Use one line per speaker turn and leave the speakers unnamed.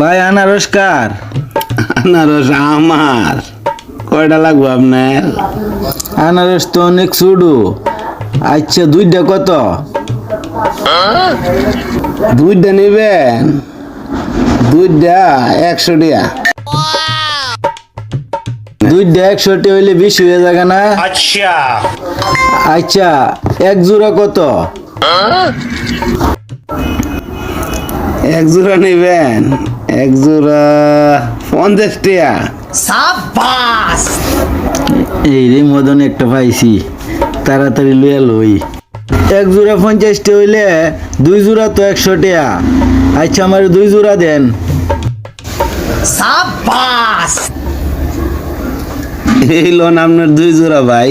ভাই আনারস কার?
আনারস আমার। কয়টা লাগবো আপনার?
আনারস তো অনেক ছুডু। আচ্ছা দুইটা কত?
দুইটা নিবেন? দুইটা 100 টাকা।
দুইটা 100 হইলে বেশি হয়ে যাবে না?
अच्छा
আচ্ছা এক জোড়া কত?
এক জোড়া নিবেন? এক জোড়া 50 টাকা।
शाबाश
এই রে মদন একটা পাইছি, তাড়াতাড়ি লইয়া লই। এক জোড়া 50 হইলে দুই জোড়া তো 100 টাকা। আচ্ছা আমার দুই জোড়া দেন।
शाबाश
এই লোন আপনার দুই জোড়া ভাই।